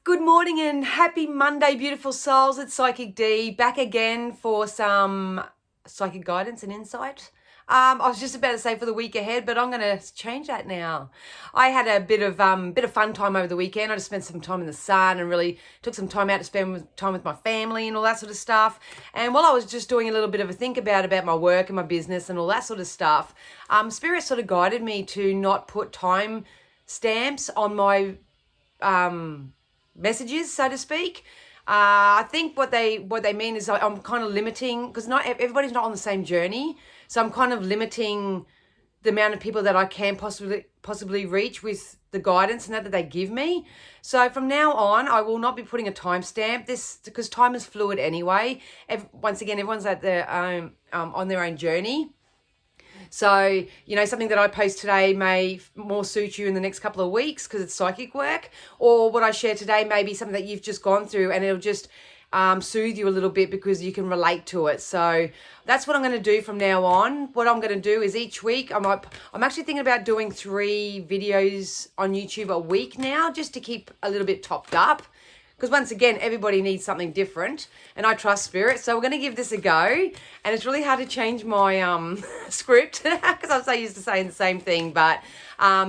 Good morning and happy Monday, beautiful souls. It's Psychic D back again for some psychic guidance and insight. I was just about to say for the week ahead, but I'm going to change that now. I had a bit of fun time over the weekend. I just spent some time in the sun and really took some time out to spend time with my family and all that sort of stuff. And while I was just doing a little bit of a think about my work and my business and all that sort of stuff, Spirit sort of guided me to not put time stamps on my messages, so to speak. I think what they mean is I'm kind of limiting, because not everybody's not on the same journey, so I'm kind of limiting the amount of people that I can possibly reach with the guidance and that they give me. So from now on, I will not be putting a timestamp. This because time is fluid anyway. Once again, everyone's at their on their own journey. So, something that I post today may more suit you in the next couple of weeks because it's psychic work, or what I share today may be something that you've just gone through and it'll just soothe you a little bit because you can relate to it. So that's what I'm going to do from now on. What I'm going to do is each week, I'm actually thinking about doing 3 videos on YouTube a week now, just to keep a little bit topped up. Because once again, everybody needs something different, and I trust Spirit. So we're going to give this a go. And it's really hard to change my script because I'm so used to saying the same thing. But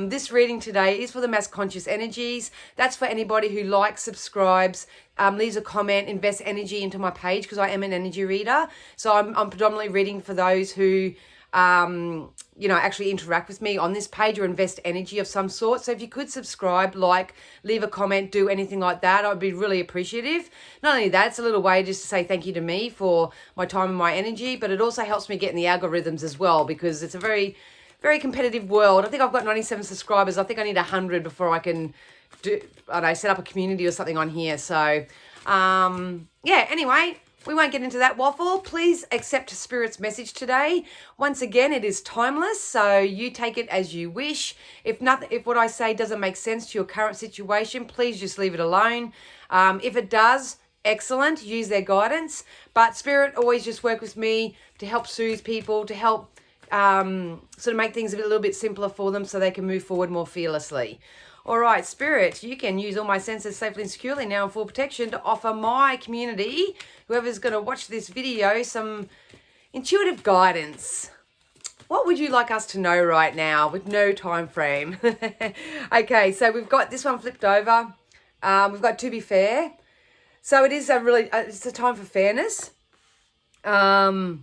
this reading today is for the mass conscious energies. That's for anybody who likes, subscribes, leaves a comment, invests energy into my page, because I am an energy reader. So I'm predominantly reading for those who actually interact with me on this page or invest energy of some sort. So if you could subscribe, leave a comment, do anything like that, I'd be really appreciative. Not only that, it's a little way just to say thank you to me for my time and my energy, but it also helps me get in the algorithms as well, because it's a very, very competitive world. I think I've got 97 subscribers. I think I need 100 before I can set up a community or something on here. So anyway, we won't get into that waffle. Please accept Spirit's message today. Once again, it is timeless, so you take it as you wish. If what I say doesn't make sense to your current situation, please just leave it alone. If it does, excellent, use their guidance. But Spirit always just work with me to help soothe people, to help sort of make things a little bit simpler for them so they can move forward more fearlessly. All right, Spirit, you can use all my senses safely and securely now in full protection to offer my community, whoever's going to watch this video, some intuitive guidance. What would you like us to know right now with no time frame? Okay, so we've got this one flipped over. We've got to be fair. So it is it's a time for fairness. They're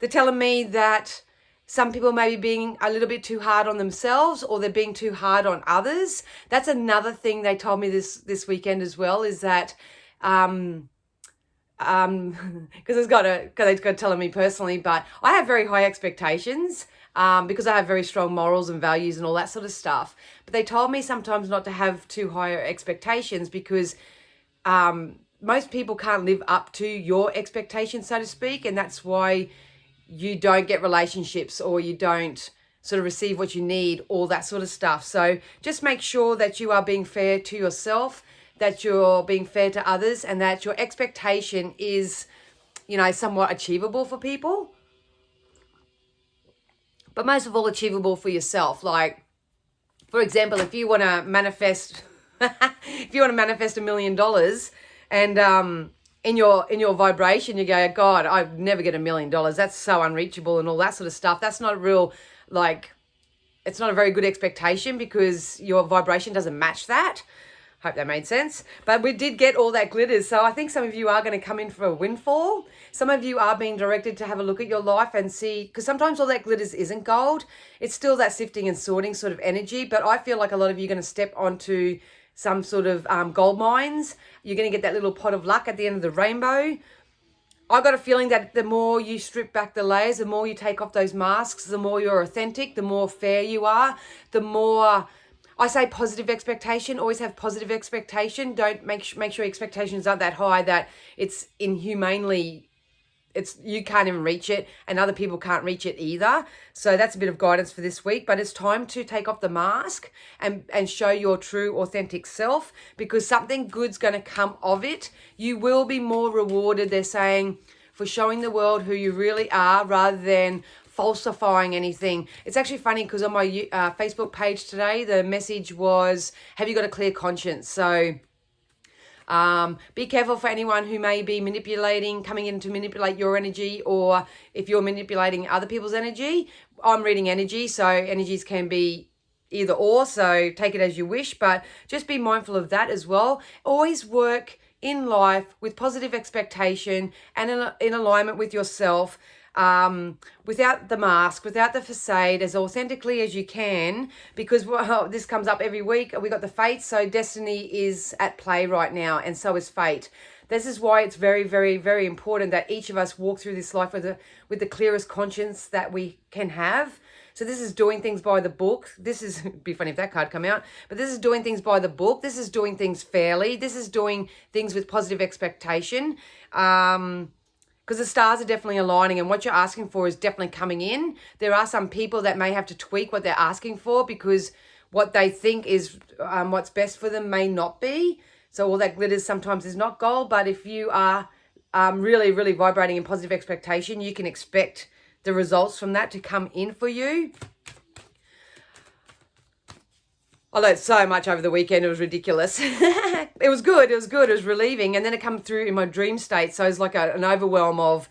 telling me that some people may be being a little bit too hard on themselves, or they're being too hard on others. That's another thing they told me this weekend as well, is that because they've got telling me personally, but I have very high expectations because I have very strong morals and values and all that sort of stuff. But they told me sometimes not to have too high expectations, because most people can't live up to your expectations, so to speak, and that's why you don't get relationships, or you don't sort of receive what you need, all that sort of stuff. So just make sure that you are being fair to yourself, that you're being fair to others, and that your expectation is, somewhat achievable for people. But most of all, achievable for yourself. Like, for example, if you want to manifest, $1 million, and in your vibration, you go, God, I'd never get $1 million. That's so unreachable and all that sort of stuff. That's not it's not a very good expectation, because your vibration doesn't match that. Hope that made sense. But we did get all that glitters. So I think some of you are going to come in for a windfall. Some of you are being directed to have a look at your life and see, because sometimes all that glitters isn't gold. It's still that sifting and sorting sort of energy. But I feel like a lot of you are going to step onto some sort of gold mines. You're going to get that little pot of luck at the end of the rainbow. I got a feeling that the more you strip back the layers, the more you take off those masks, the more you're authentic, the more fair you are, the more, I say positive expectation. Always have positive expectation. Don't make sure expectations aren't that high that it's inhumanely, you can't even reach it, and other people can't reach it either. So that's a bit of guidance for this week. But it's time to take off the mask and show your true authentic self, because something good's going to come of it. You will be more rewarded, they're saying, for showing the world who you really are, rather than falsifying anything. It's actually funny because on my Facebook page today, the message was, have you got a clear conscience? So be careful for anyone who may be coming in to manipulate your energy, or if you're manipulating other people's energy. I'm reading energy, so energies can be either or, so take it as you wish, but just be mindful of that as well. Always work in life with positive expectation and in alignment with yourself, without the mask, without the facade, as authentically as you can, because this comes up every week. We got the fate, so destiny is at play right now, and so is fate. This is why it's very, very, very important that each of us walk through this life with the clearest conscience that we can have. So this is doing things by the book. This is, it'd be funny if that card come out, but this is doing things by the book. This is doing things fairly. This is doing things with positive expectation. Because the stars are definitely aligning, and what you're asking for is definitely coming in. There are some people that may have to tweak what they're asking for, because what they think is what's best for them may not be. So all that glitters sometimes is not gold, but if you are really, really vibrating in positive expectation, you can expect the results from that to come in for you. I learned so much over the weekend. It was ridiculous. It was good. It was relieving. And then it came through in my dream state. So it's like an overwhelm of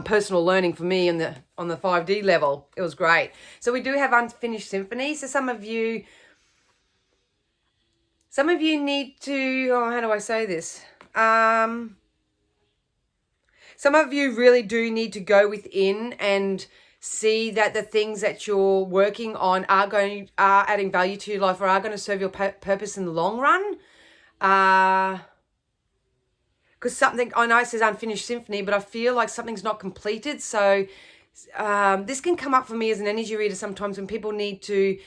personal learning for me on the 5D level. It was great. So we do have unfinished symphony. So some of you need to, how do I say this? Some of you really do need to go within and see that the things that you're working on are adding value to your life, or are going to serve your purpose in the long run. Because something, I know it says unfinished symphony, but I feel like something's not completed. So this can come up for me as an energy reader sometimes when people need to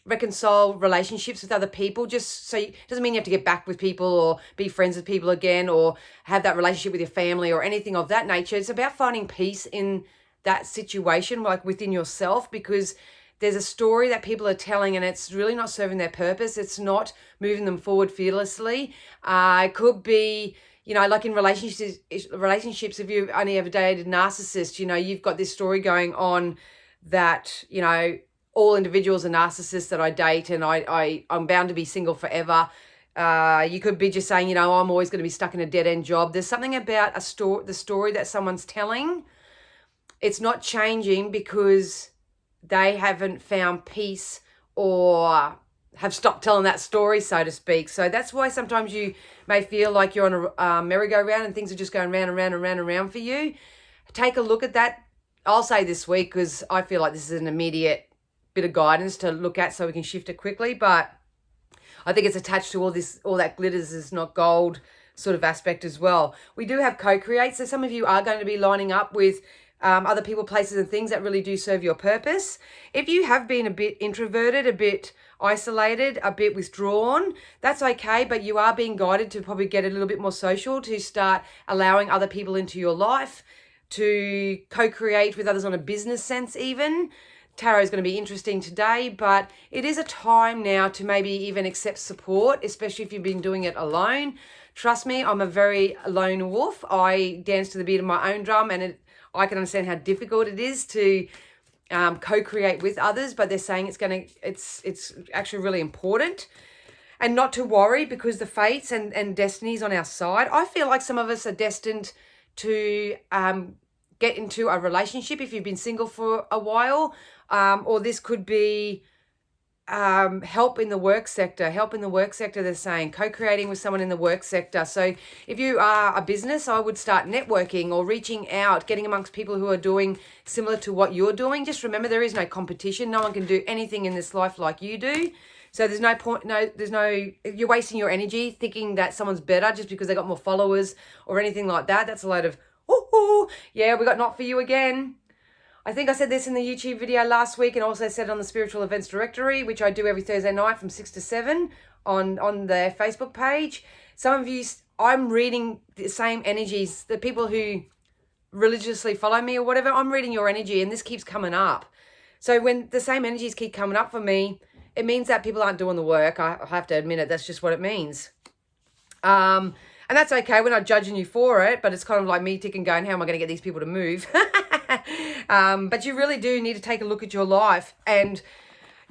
reconcile relationships with other people. Just so it doesn't mean you have to get back with people or be friends with people again or have that relationship with your family or anything of that nature. It's about finding peace in that situation, like within yourself, because there's a story that people are telling and it's really not serving their purpose. It's not moving them forward fearlessly. It could be, like in relationships, if you've only ever dated a narcissist, you've got this story going on that, all individuals are narcissists that I date, and I'm bound to be single forever. You could be just saying, I'm always going to be stuck in a dead-end job. There's something about the story that someone's telling. It's not changing because they haven't found peace or have stopped telling that story, so to speak. So that's why sometimes you may feel like you're on a merry-go-round and things are just going round and round and round and round for you. Take a look at that. I'll say this week because I feel like this is an immediate bit of guidance to look at so we can shift it quickly. But I think it's attached to all that glitters is not gold sort of aspect as well. We do have co-create. So some of you are going to be lining up with other people, places and things that really do serve your purpose. If you have been a bit introverted, a bit isolated, a bit withdrawn, that's okay, but you are being guided to probably get a little bit more social, to start allowing other people into your life, to co-create with others on a business sense even. Tarot is going to be interesting today, but it is a time now to maybe even accept support, especially if you've been doing it alone. Trust me, I'm a very lone wolf. I dance to the beat of my own drum, and I can understand how difficult it is to co-create with others, but they're saying it's actually really important. And not to worry, because the fates and destinies on our side. I feel like some of us are destined to get into a relationship if you've been single for a while, or this could be help in the work sector. They're saying co-creating with someone in the work sector. So if you are a business, I would start networking or reaching out, getting amongst people who are doing similar to what you're doing. Just remember, there is no competition. No one can do anything in this life like you do. So there's no point, you're wasting your energy thinking that someone's better just because they got more followers or anything like that. That's a load of, yeah, we got not for you again. I think I said this in the YouTube video last week, and also said it on the Spiritual Events Directory, which I do every Thursday night from 6 to 7 on the Facebook page. Some of you, I'm reading the same energies, the people who religiously follow me or whatever, I'm reading your energy, and this keeps coming up. So when the same energies keep coming up for me, it means that people aren't doing the work. I have to admit it. That's just what it means. And that's okay. We're not judging you for it, but it's kind of like me ticking going, how am I going to get these people to move? But you really do need to take a look at your life, and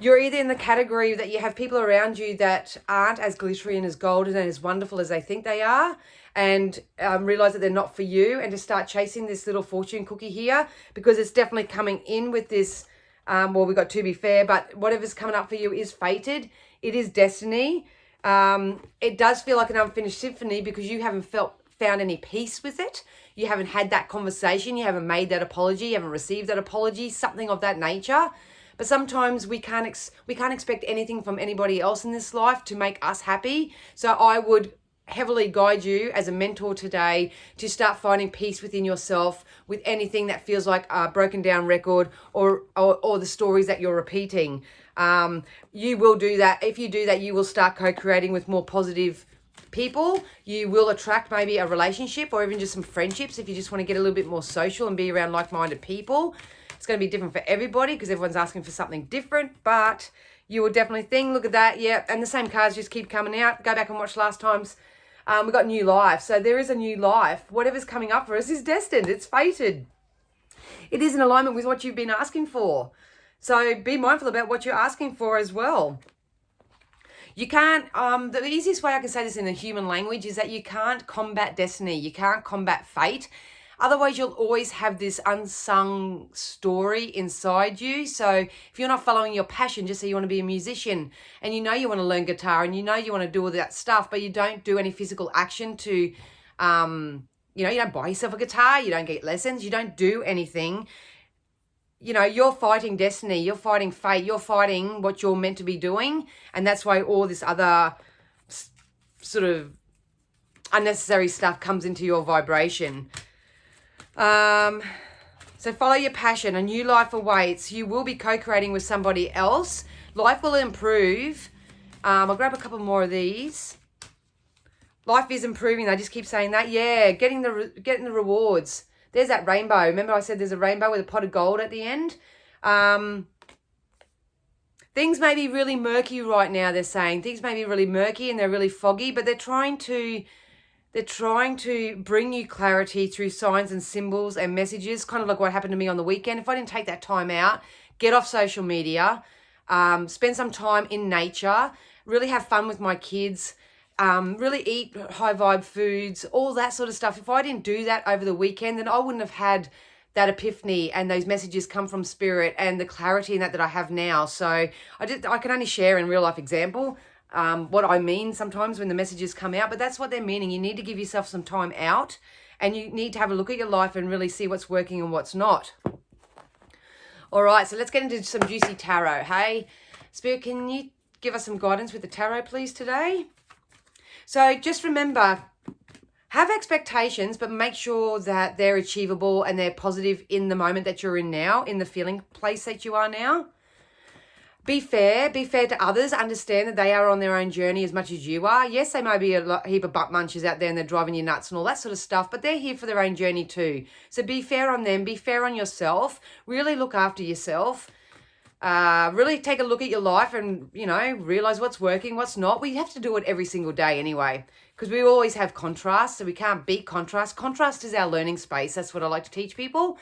you're either in the category that you have people around you that aren't as glittery and as golden and as wonderful as they think they are, and realize that they're not for you, and to start chasing this little fortune cookie here, because it's definitely coming in with this, well, we got to be fair, but whatever's coming up for you is fated. It is destiny. It does feel like an unfinished symphony because you haven't found any peace with it. You haven't had that conversation. You haven't made that apology. You haven't received that apology, something of that nature. But sometimes we can't expect anything from anybody else in this life to make us happy. So I would heavily guide you as a mentor today to start finding peace within yourself with anything that feels like a broken down record or the stories that you're repeating. You will do that. If you do that, you will start co-creating with more positive people. You will attract maybe a relationship or even just some friendships if you just want to get a little bit more social and be around like-minded people. It's going to be different for everybody because everyone's asking for something different, but you will definitely think, look at that, yeah, and the same cards just keep coming out. Go back and watch last time's. We got new life. So there is a new life. Whatever's coming up for us is destined. It's fated. It is in alignment with what you've been asking for. So be mindful about what you're asking for as well. You can't, the easiest way I can say this in a human language is that you can't combat destiny. You can't combat fate. Otherwise, you'll always have this unsung story inside you. So if you're not following your passion, just say you want to be a musician and you know you want to learn guitar and you know you want to do all that stuff, but you don't do any physical action to, you don't buy yourself a guitar, you don't get lessons, you don't do anything. You're fighting destiny, you're fighting fate, you're fighting what you're meant to be doing. And that's why all this other sort of unnecessary stuff comes into your vibration. So follow your passion. A new life awaits. You will be co-creating with somebody else. Life will improve. I'll grab a couple more of these. Life is improving. I just keep saying that. Yeah, getting the rewards. There's that rainbow. Remember I said there's a rainbow with a pot of gold at the end? Things may be really murky right now, they're saying. Things may be really murky and they're really foggy, but they're trying to bring you clarity through signs and symbols and messages, kind of like what happened to me on the weekend. If I didn't take that time out, get off social media, spend some time in nature, really have fun with my kids, really eat high vibe foods, all that sort of stuff. If I didn't do that over the weekend, then I wouldn't have had that epiphany and those messages come from spirit and the clarity in that I have now. So I can only share in real life example what I mean sometimes when the messages come out, but that's what they're meaning. You need to give yourself some time out and you need to have a look at your life and really see what's working and what's not. All right, so let's get into some juicy tarot. Hey, Spirit, can you give us some guidance with the tarot, please, today? So just remember, have expectations, but make sure that they're achievable and they're positive in the moment that you're in now, in the feeling place that you are now. Be fair to others. Understand that they are on their own journey as much as you are. Yes, they might be a heap of butt munchers out there and they're driving you nuts and all that sort of stuff, but they're here for their own journey too. So be fair on them. Be fair on yourself. Really look after yourself. Really take a look at your life and, realize what's working, what's not. We have to do it every single day anyway, because we always have contrast, so we can't beat contrast. Contrast is our learning space. That's what I like to teach people.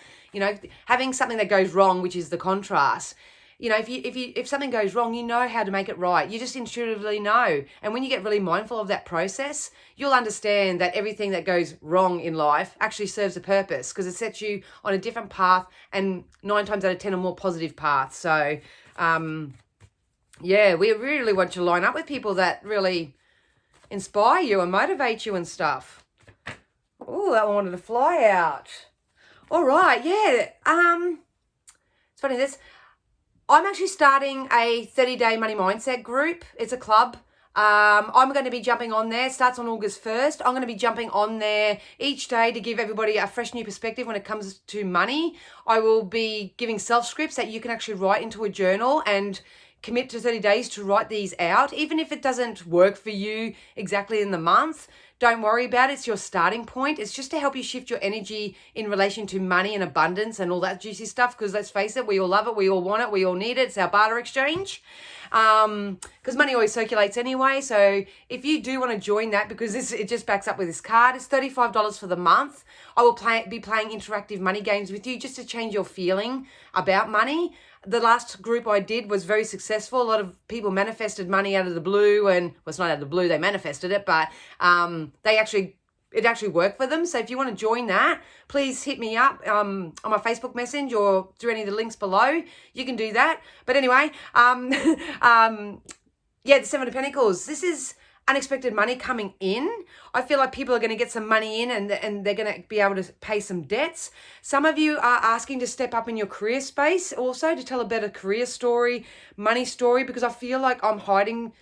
Having something that goes wrong, which is the contrast. If something goes wrong, you know how to make it right. You just intuitively know. And when you get really mindful of that process, you'll understand that everything that goes wrong in life actually serves a purpose because it sets you on a different path and 9 times out of 10 a more positive path. So, we really want you to line up with people that really inspire you and motivate you and stuff. Oh, that one wanted to fly out. All right, yeah. It's funny, I'm actually starting a 30-day money mindset group. It's a club. I'm going to be jumping on there. It starts on August 1st. I'm going to be jumping on there each day to give everybody a fresh new perspective when it comes to money. I will be giving self-scripts that you can actually write into a journal and commit to 30 days to write these out. Even if it doesn't work for you exactly in the month, don't worry about it. It's your starting point. It's just to help you shift your energy in relation to money and abundance and all that juicy stuff. Because let's face it, we all love it. We all want it. We all need it. It's our barter exchange. Because money always circulates anyway. So if you do want to join that, because it just backs up with this card, it's $35 for the month. I will be playing interactive money games with you just to change your feeling about money. The last group I did was very successful. A lot of people manifested money out of the blue, and well, it's not out of the blue, they manifested it, but it actually worked for them. So if you want to join that, please hit me up on my Facebook message or through any of the links below. You can do that. But anyway, the Seven of Pentacles. This is unexpected money coming in. I feel like people are going to get some money in and they're going to be able to pay some debts. Some of you are asking to step up in your career space also, to tell a better career story, money story, because I feel like I'm hiding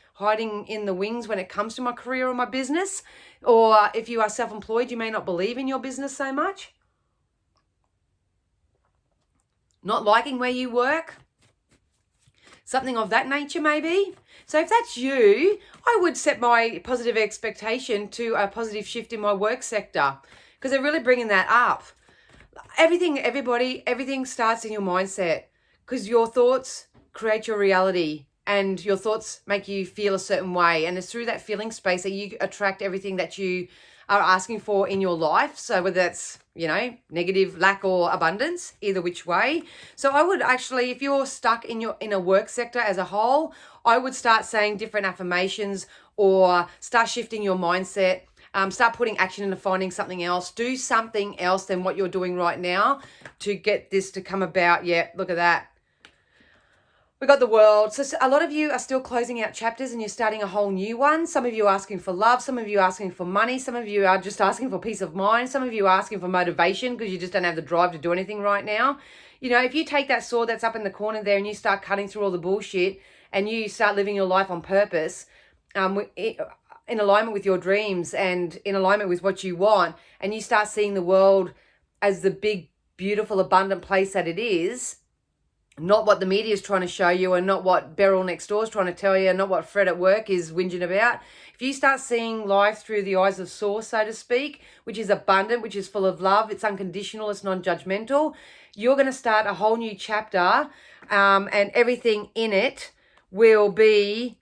in the wings when it comes to my career or my business. Or if you are self-employed, you may not believe in your business so much. Not liking where you work. Something of that nature maybe. So if that's you, I would set my positive expectation to a positive shift in my work sector, because they're really bringing that up. Everything starts in your mindset, because your thoughts create your reality and your thoughts make you feel a certain way. And it's through that feeling space that you attract everything that you are asking for in your life. So whether that's, negative, lack or abundance, either which way. So I would actually, if you're stuck in a work sector as a whole, I would start saying different affirmations or start shifting your mindset. Start putting action into finding something else. Do something else than what you're doing right now to get this to come about. Yeah, look at that. We got the World. So a lot of you are still closing out chapters and you're starting a whole new one. Some of you are asking for love. Some of you are asking for money. Some of you are just asking for peace of mind. Some of you are asking for motivation because you just don't have the drive to do anything right now. If you take that sword that's up in the corner there and you start cutting through all the bullshit and you start living your life on purpose, in alignment with your dreams and in alignment with what you want, and you start seeing the world as the big, beautiful, abundant place that it is, not what the media is trying to show you and not what Beryl next door is trying to tell you and not what Fred at work is whinging about. If you start seeing life through the eyes of Source, so to speak, which is abundant, which is full of love, it's unconditional, it's non-judgmental, you're going to start a whole new chapter, and everything in it will be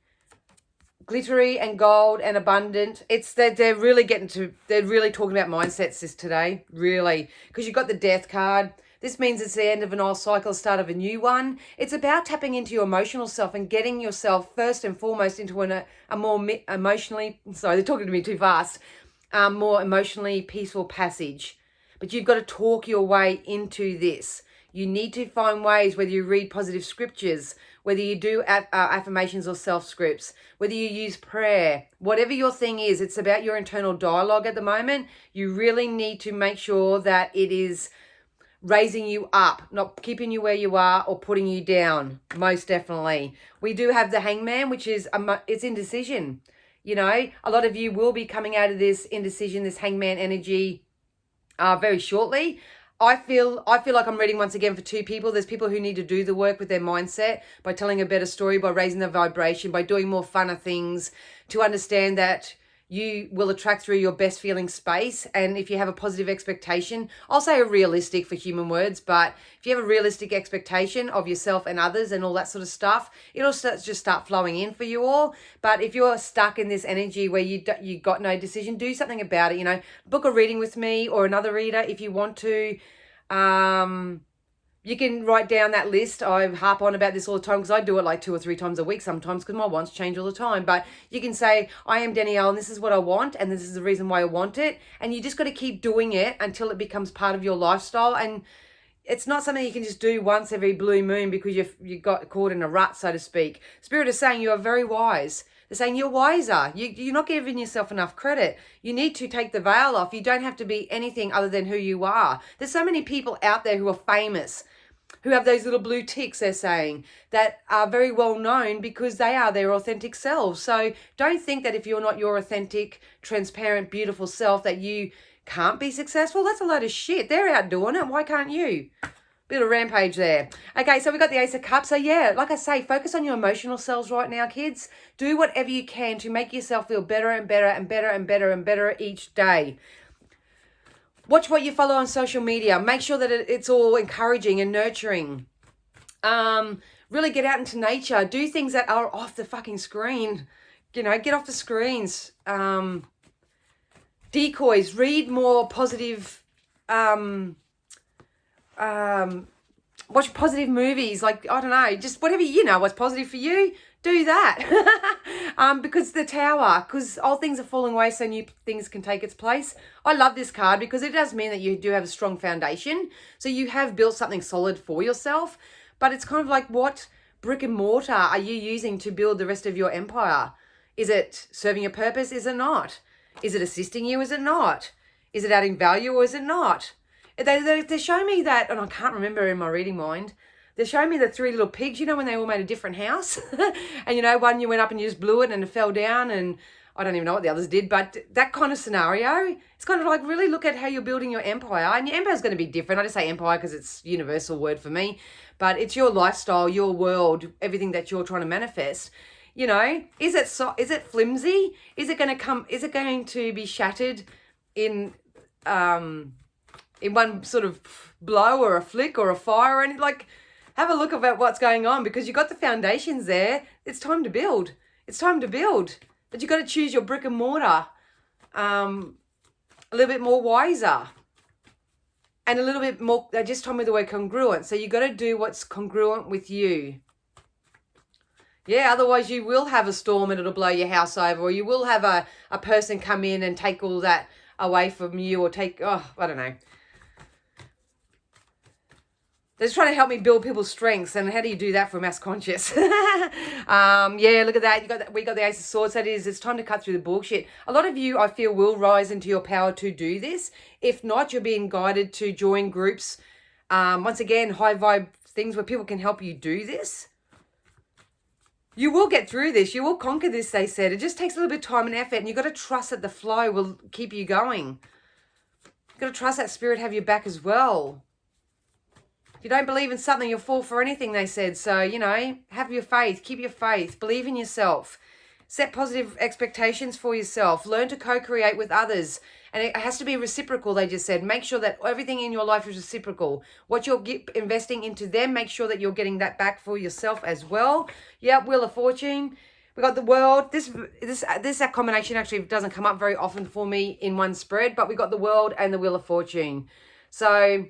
glittery and gold and abundant. It's that they're really talking about mindsets this today, really, because you've got the Death card. This means it's the end of an old cycle, start of a new one. It's about tapping into your emotional self and getting yourself first and foremost into a more emotionally, sorry, they're talking to me too fast, more emotionally peaceful passage. But you've got to talk your way into this. You need to find ways, whether you read positive scriptures, whether you do affirmations or self-scripts, whether you use prayer, whatever your thing is, it's about your internal dialogue at the moment. You really need to make sure that it is raising you up, not keeping you where you are or putting you down, most definitely. We do have the Hangman, which is, it's indecision. A lot of you will be coming out of this indecision, this Hangman energy very shortly. I feel like I'm reading once again for two people. There's people who need to do the work with their mindset by telling a better story, by raising their vibration, by doing more funner things, to understand that you will attract through your best feeling space. And if you have a positive expectation, I'll say a realistic for human words, but if you have a realistic expectation of yourself and others and all that sort of stuff, it'll just start flowing in for you all. But if you're stuck in this energy where you got no decision, do something about it. Book a reading with me or another reader if you want to. You can write down that list. I harp on about this all the time because I do it like 2 or 3 times a week sometimes because my wants change all the time. But you can say, I am Danielle and this is what I want and this is the reason why I want it. And you just got to keep doing it until it becomes part of your lifestyle. And it's not something you can just do once every blue moon because you got caught in a rut, so to speak. Spirit is saying you are very wise. They're saying you're wiser. You're not giving yourself enough credit. You need to take the veil off. You don't have to be anything other than who you are. There's so many people out there who are famous, who have those little blue ticks, they're saying, that are very well known because they are their authentic selves. So don't think that if you're not your authentic, transparent, beautiful self that you can't be successful. That's a load of shit. They're out doing it. Why can't you? Bit of rampage there. Okay, so we got the Ace of Cups. So yeah, like I say, focus on your emotional selves right now, kids. Do whatever you can to make yourself feel better and better and better and better and better each day. Watch what you follow on social media. Make sure that it's all encouraging and nurturing. Really get out into nature. Do things that are off the fucking screen. You know, get off the screens. Decoys. Read more positive. Watch positive movies. Like, I don't know, just whatever you know what's positive for you. Do that. Because the Tower, because old things are falling away so new things can take its place. I love this card because it does mean that you do have a strong foundation. So you have built something solid for yourself. But it's kind of like, what brick and mortar are you using to build the rest of your empire? Is it serving your purpose? Is it not? Is it assisting you? Is it not? Is it adding value or is it not? They show me that, and I can't remember in my reading mind, they're showing me the three little pigs, you know, when they all made a different house. And, you know, one you went up and you just blew it and it fell down, and I don't even know what the others did, but that kind of scenario, it's kind of like, really look at how you're building your empire. And your empire is going to be different. I just say empire because it's a universal word for me, but it's your lifestyle, your world, everything that you're trying to manifest. You know, is it flimsy? Is it going to be shattered in one sort of blow or a flick or a fire or anything? Like, have a look at what's going on, because you've got the foundations there. It's time to build. It's time to build. But you've got to choose your brick and mortar a little bit more wiser. And a little bit more, they just told me the word congruent. So you've got to do what's congruent with you. Yeah, otherwise you will have a storm and it'll blow your house over, or you will have a person come in and take all that away from you, or I don't know. They're just trying to help me build people's strengths, and how do you do that for mass conscious? Yeah, look at that. We got the Ace of Swords. That is, it's time to cut through the bullshit. A lot of you, I feel, will rise into your power to do this. If not, you're being guided to join groups. Once again, high vibe things where people can help you do this. You will get through this. You will conquer this, they said. It just takes a little bit of time and effort, and you've got to trust that the flow will keep you going. You've got to trust that spirit have your back as well. If you don't believe in something, you'll fall for anything, they said. So, you know, have your faith. Keep your faith. Believe in yourself. Set positive expectations for yourself. Learn to co-create with others. And it has to be reciprocal, they just said. Make sure that everything in your life is reciprocal. What you're investing into them, make sure that you're getting that back for yourself as well. Yeah, Wheel of Fortune. We got the World. This combination actually doesn't come up very often for me in one spread, but we got the World and the Wheel of Fortune. So,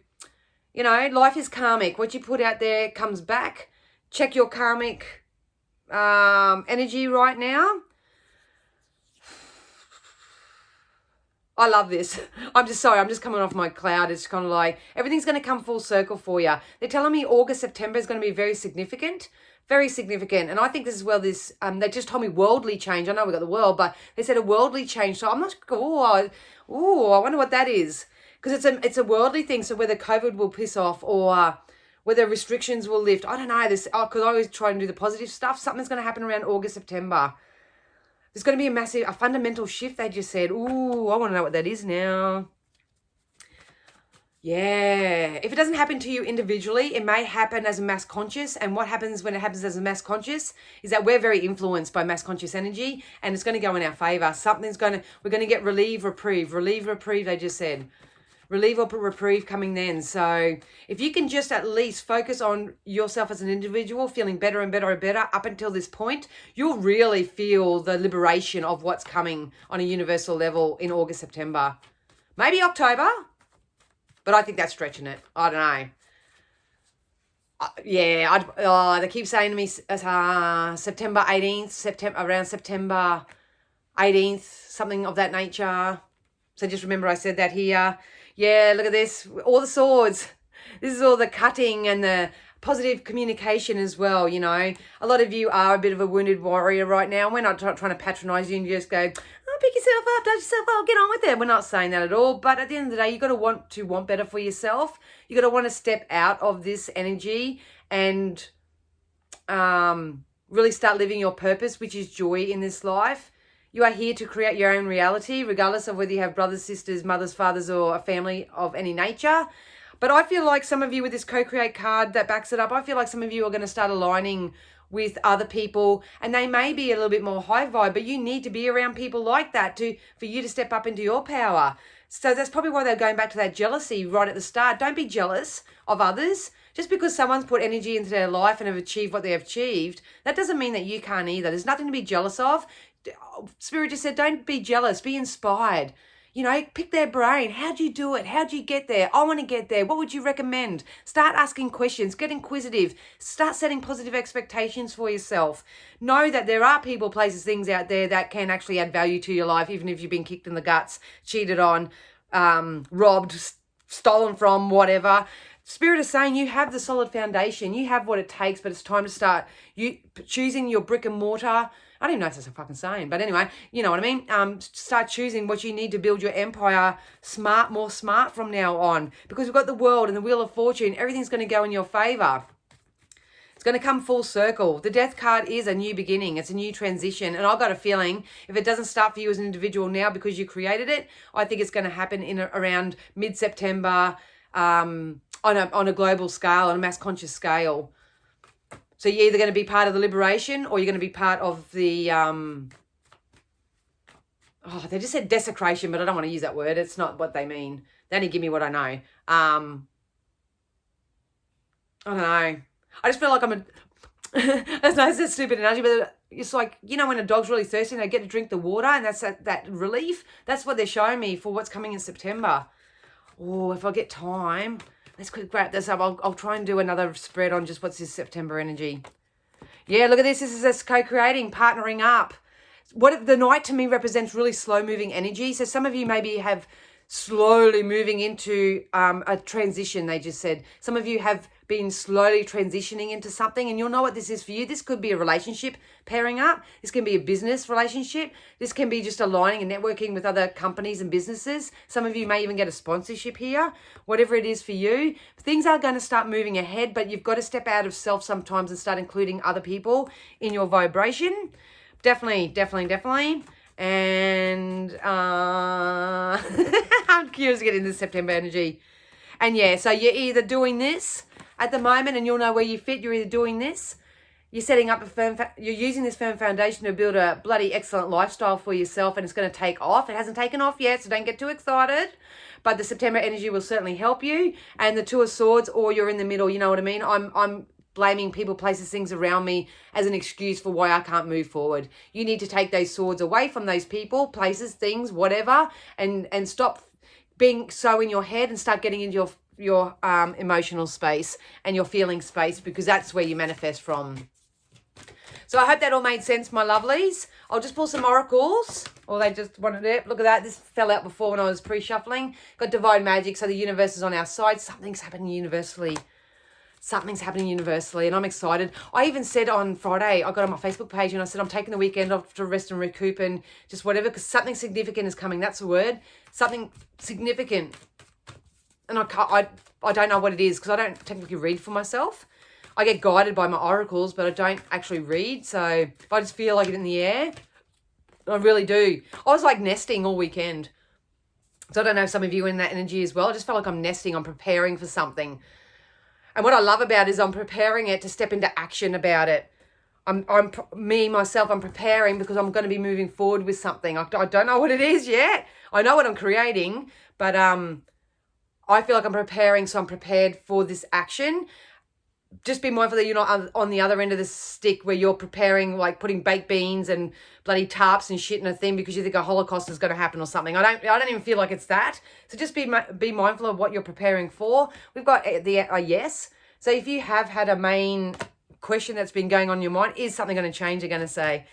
you know, life is karmic. What you put out there comes back. Check your karmic energy right now. I love this. I'm just coming off my cloud. It's kind of like everything's going to come full circle for you. They're telling me August, September is going to be very significant. Very significant. And I think this is where this, they just told me worldly change. I know we got the world, but they said a worldly change. So I'm not, I wonder what that is. Because it's a worldly thing. So whether COVID will piss off or whether restrictions will lift. I don't know. Because I always try and do the positive stuff. Something's going to happen around August, September. There's going to be a fundamental shift, they just said. Ooh, I want to know what that is now. Yeah. If it doesn't happen to you individually, it may happen as a mass conscious. And what happens when it happens as a mass conscious is that we're very influenced by mass conscious energy, and it's going to go in our favor. We're going to get relief, reprieve, they just said. Relief or reprieve coming then. So if you can just at least focus on yourself as an individual, feeling better and better and better up until this point, you'll really feel the liberation of what's coming on a universal level in August, September. Maybe October, but I think that's stretching it. I don't know. They keep saying to me September 18th, around September 18th, something of that nature. So just remember I said that here. Yeah, look at this. All the swords. This is all the cutting and the positive communication as well, you know. A lot of you are a bit of a wounded warrior right now. We're not trying to patronize you and just go, pick yourself up, dust yourself up, get on with it. We're not saying that at all. But at the end of the day, you've got to want better for yourself. You've got to want to step out of this energy and really start living your purpose, which is joy in this life. You are here to create your own reality, regardless of whether you have brothers, sisters, mothers, fathers, or a family of any nature. But I feel like some of you with this co-create card that backs it up, I feel like some of you are going to start aligning with other people, and they may be a little bit more high vibe, but you need to be around people like that for you to step up into your power. So that's probably why they're going back to that jealousy right at the start. Don't be jealous of others. Just because someone's put energy into their life and have achieved what they have achieved, that doesn't mean that you can't either. There's nothing to be jealous of. Spirit just said, don't be jealous, be inspired. You know, pick their brain. How'd you do it? How'd you get there? I want to get there. What would you recommend? Start asking questions. Get inquisitive. Start setting positive expectations for yourself. Know that there are people, places, things out there that can actually add value to your life, even if you've been kicked in the guts, cheated on, robbed, stolen from, whatever. Spirit is saying you have the solid foundation. You have what it takes, but it's time to start choosing your brick and mortar. I don't even know if that's a fucking saying, but anyway, you know what I mean? Start choosing what you need to build your empire more smart from now on, because we've got the world and the wheel of fortune. Everything's going to go in your favor. It's going to come full circle. The death card is a new beginning. It's a new transition. And I've got a feeling if it doesn't start for you as an individual now because you created it, I think it's going to happen in around mid-September on a global scale, on a mass conscious scale. So you're either going to be part of the liberation or you're going to be part of the, they just said desecration, but I don't want to use that word. It's not what they mean. They only give me what I know. I don't know. I just feel like that's nice, that's stupid analogy, but it's like, you know, when a dog's really thirsty and they get to drink the water and that's that relief. That's what they're showing me for what's coming in September. Oh, if I get time... Let's quick wrap this up. I'll try and do another spread on just what's this September energy. Yeah, look at this. This is us co-creating, partnering up. What the Knight to me represents really slow-moving energy. So some of you maybe have slowly moving into a transition, they just said. Some of you have been slowly transitioning into something, and you'll know what this is for you. This could be a relationship pairing up. This can be a business relationship. This can be just aligning and networking with other companies and businesses. Some of you may even get a sponsorship here. Whatever it is for you, things are going to start moving ahead, but you've got to step out of self sometimes and start including other people in your vibration. Definitely. And I'm curious to get into September energy. And yeah, so you're either doing this at the moment and you'll know where you fit. You're either doing this, you're setting up you're using this firm foundation to build a bloody excellent lifestyle for yourself, and it's going to take off. It hasn't taken off yet, so don't get too excited. But the September energy will certainly help you. And the Two of Swords, or you're in the middle, you know what I mean? I'm blaming people, places, things around me as an excuse for why I can't move forward. You need to take those swords away from those people, places, things, whatever, and stop being so in your head and start getting into your emotional space and your feeling space, because that's where you manifest from. So I hope that all made sense, my lovelies. I'll just pull some oracles, or they just wanted it. Look at that. This fell out before when I was pre-shuffling. Got divine magic, so the universe is on our side. Something's happening universally. And I'm excited. I even said on Friday, I got on my Facebook page and I said, I'm taking the weekend off to rest and recoup and just whatever, because something significant is coming. That's the word. Something significant. And I don't know what it is, because I don't technically read for myself. I get guided by my oracles, but I don't actually read. So if I just feel like it in the air, I really do. I was like nesting all weekend. So I don't know if some of you are in that energy as well. I just felt like I'm nesting. I'm preparing for something. And what I love about it is I'm preparing it to step into action about it. I'm preparing because I'm going to be moving forward with something. I don't know what it is yet. I know what I'm creating, but I feel like I'm preparing, so I'm prepared for this action. Just be mindful that you're not on the other end of the stick where you're preparing, like putting baked beans and bloody tarps and shit in a thing because you think a Holocaust is going to happen or something. I don't even feel like it's that. So just be mindful of what you're preparing for. We've got the yes. So if you have had a main question that's been going on in your mind, is something going to change? You're going to say.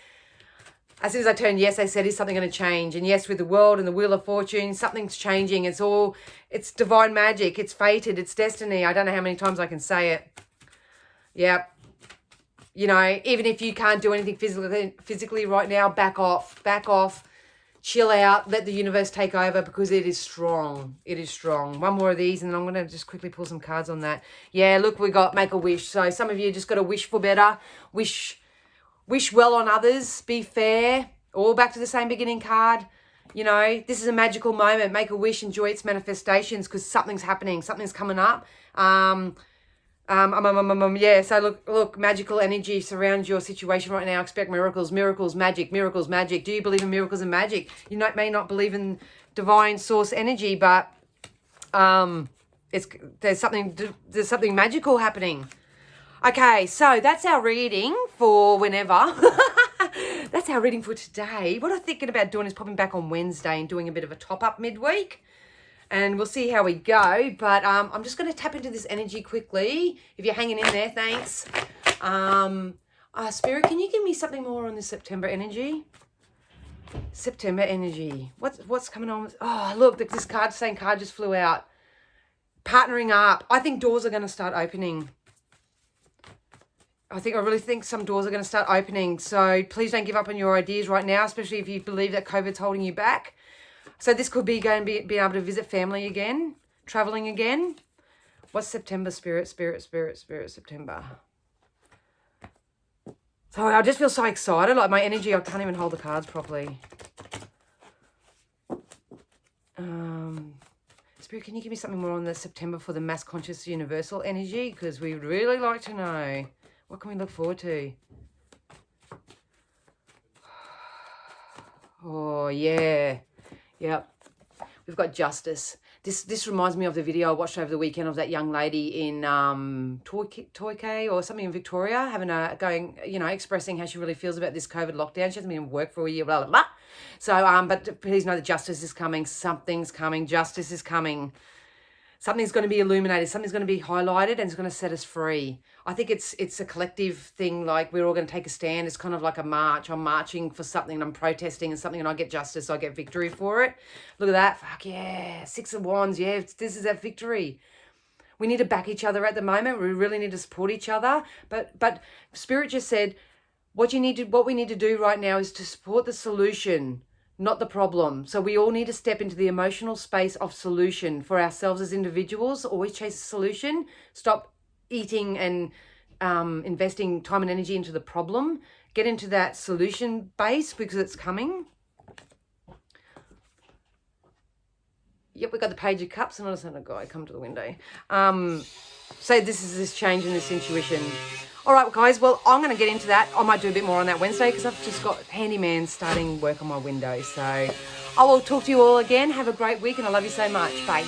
As soon as I turned yes, I said, is something going to change? And yes, with the world and the wheel of fortune, something's changing. It's divine magic. It's fated. It's destiny. I don't know how many times I can say it. Yeah. You know, even if you can't do anything physically right now, back off, chill out, let the universe take over, because it is strong. It is strong. One more of these, and then I'm going to just quickly pull some cards on that. Yeah, look, we got make a wish. So some of you just got to wish for better, wish well on others, be fair, all back to the same beginning card. You know, this is a magical moment. Make a wish, enjoy its manifestations because something's happening. Something's coming up. Yeah, so look, magical energy surrounds your situation right now. Expect miracles, magic. Do you believe in miracles and magic? You may not believe in divine source energy, but there's something magical happening. Okay, so that's our reading for whenever. That's our reading for today. What I'm thinking about doing is popping back on Wednesday and doing a bit of a top-up midweek. And we'll see how we go. But I'm just going to tap into this energy quickly. If you're hanging in there, thanks. Spirit, can you give me something more on this September energy? September energy. What's coming on? Oh, look, this same card just flew out. Partnering up. I think doors are going to start opening. I really think some doors are going to start opening. So please don't give up on your ideas right now, especially if you believe that COVID's holding you back. So this could be going to be being able to visit family again, traveling again. What's September, Spirit, September? So I just feel so excited. Like my energy, I can't even hold the cards properly. Spirit, can you give me something more on the September for the mass conscious universal energy? Because we'd really like to know. What can we look forward to? Oh, yeah. Yep. We've got justice. This reminds me of the video I watched over the weekend of that young lady in Torquay or something in Victoria, expressing how she really feels about this COVID lockdown. She hasn't been in work for a year, blah, blah, blah. So, but please know that justice is coming. Something's coming. Justice is coming. Something's going to be illuminated. Something's going to be highlighted and it's going to set us free. I think it's a collective thing. Like we're all going to take a stand. It's kind of like a march. I'm marching for something and I'm protesting and something and I get justice. I get victory for it. Look at that. Fuck yeah. 6 of Wands. Yeah, this is that victory. We need to back each other at the moment. We really need to support each other. But Spirit just said, what we need to do right now is to support the solution, not the problem. So we all need to step into the emotional space of solution for ourselves as individuals. Always chase a solution. Stop eating and investing time and energy into the problem. Get into that solution base because it's coming. Yep, we got the Page of Cups and I just had a guy come to the window. So this is this change in this intuition. All right, guys, well, I'm going to get into that. I might do a bit more on that Wednesday because I've just got handyman starting work on my window. So I will talk to you all again. Have a great week and I love you so much. Bye.